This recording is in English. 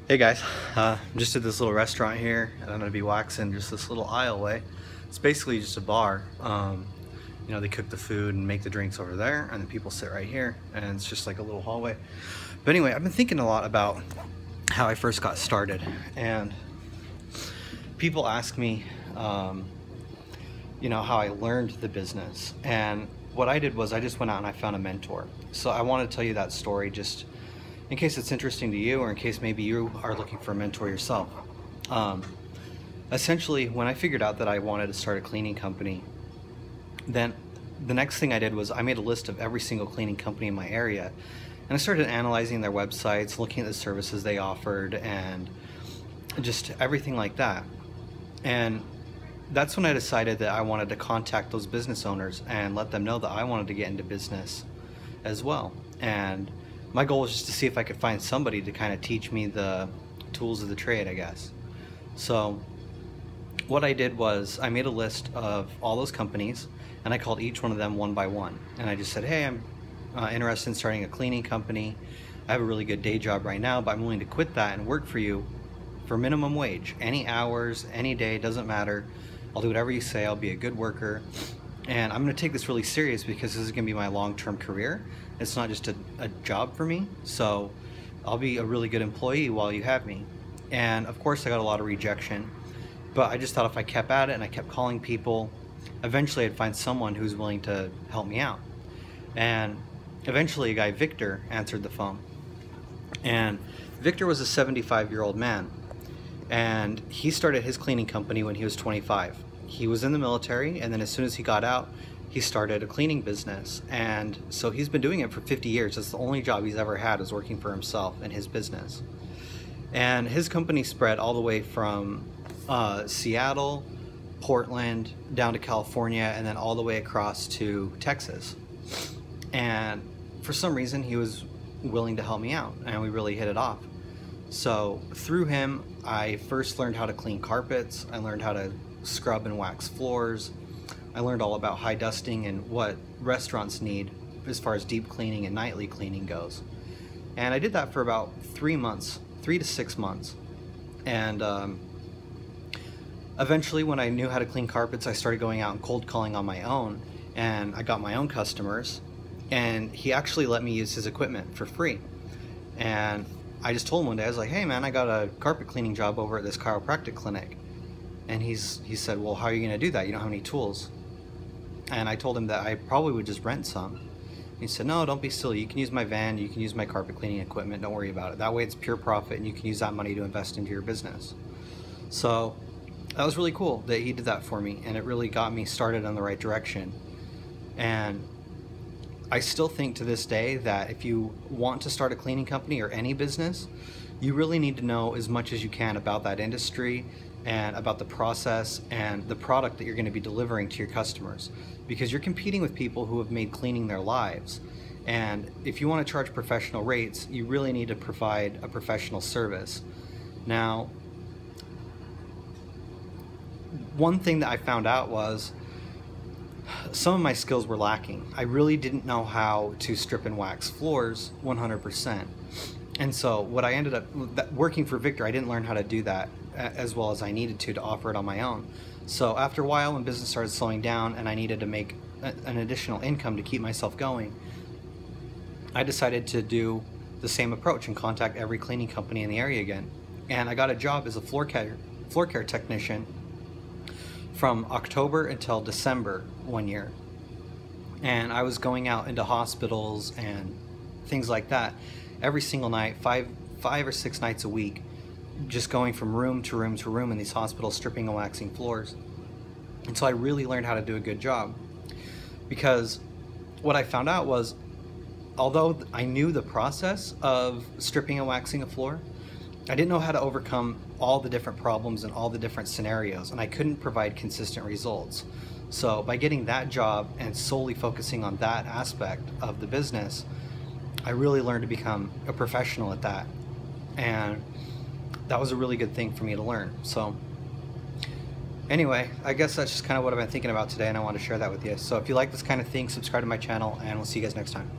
Hey guys, I'm just at this little restaurant here, and I'm gonna be waxing just this little aisleway. It's basically just a bar. They cook the food and make the drinks over there, and then people sit right here, and it's just like a little hallway. But anyway, I've been thinking a lot about how I first got started, and people ask me, how I learned the business. And what I did was I just went out and I found a mentor. So I want to tell you that story just in case it's interesting to you, or in case maybe you are looking for a mentor yourself. Essentially, when I figured out that I wanted to start a cleaning company, then the next thing I did was I made a list of every single cleaning company in my area, and I started analyzing their websites, looking at the services they offered, and just everything like that. And that's when I decided that I wanted to contact those business owners and let them know that I wanted to get into business as well. And my goal was just to see if I could find somebody to kind of teach me the tools of the trade, I guess. So what I did was I made a list of all those companies, and I called each one of them one by one. And I just said, hey, I'm interested in starting a cleaning company. I have a really good day job right now, but I'm willing to quit that and work for you for minimum wage. Any hours, any day, doesn't matter. I'll do whatever you say. I'll be a good worker. And I'm going to take this really serious because this is going to be my long-term career. It's not just a job for me. So I'll be a really good employee while you have me. And of course I got a lot of rejection, but I just thought if I kept at it and I kept calling people, eventually I'd find someone who's willing to help me out. And eventually a guy, Victor, answered the phone. And Victor was a 75-year-old man. And he started his cleaning company when he was 25. He was in the military, and then as soon as he got out, he started a cleaning business. And so he's been doing it for 50 years. That's the only job he's ever had, is working for himself and his business. And his company spread all the way from Seattle, Portland, down to California, and then all the way across to Texas. And for some reason, he was willing to help me out, and we really hit it off. So through him, I first learned how to clean carpets. I learned how to scrub and wax floors. I learned all about high dusting and what restaurants need as far as deep cleaning and nightly cleaning goes. And I did that for about 3 months, 3 to 6 months. And eventually, when I knew how to clean carpets, I started going out and cold calling on my own, and I got my own customers. And he actually let me use his equipment for free. And I just told him one day, I was like, hey man, I got a carpet cleaning job over at this chiropractic clinic. And he said, well, how are you gonna do that? You don't have any tools. And I told him that I probably would just rent some. He said, no, don't be silly. You can use my van, you can use my carpet cleaning equipment, don't worry about it. That way it's pure profit, and you can use that money to invest into your business. So that was really cool that he did that for me, and it really got me started on the right direction. And I still think to this day that if you want to start a cleaning company or any business, you really need to know as much as you can about that industry and about the process and the product that you're going to be delivering to your customers, because you're competing with people who have made cleaning their lives. And if you want to charge professional rates, you really need to provide a professional service. Now, one thing that I found out was some of my skills were lacking. I really didn't know how to strip and wax floors 100%. And so what I ended up working for Victor, I didn't learn how to do that as well as I needed to offer it on my own. So after a while, when business started slowing down and I needed to make an additional income to keep myself going, I decided to do the same approach and contact every cleaning company in the area again. And I got a job as a floor care technician from October until December one year. And I was going out into hospitals and things like that every single night, five or six nights a week, just going from room to room to room in these hospitals, stripping and waxing floors. And so I really learned how to do a good job, because what I found out was, although I knew the process of stripping and waxing a floor, I didn't know how to overcome all the different problems and all the different scenarios, and I couldn't provide consistent results. So by getting that job and solely focusing on that aspect of the business, I really learned to become a professional at that. And that was a really good thing for me to learn. So anyway, I guess that's just kind of what I've been thinking about today, and I want to share that with you. So if you like this kind of thing, subscribe to my channel, and we'll see you guys next time.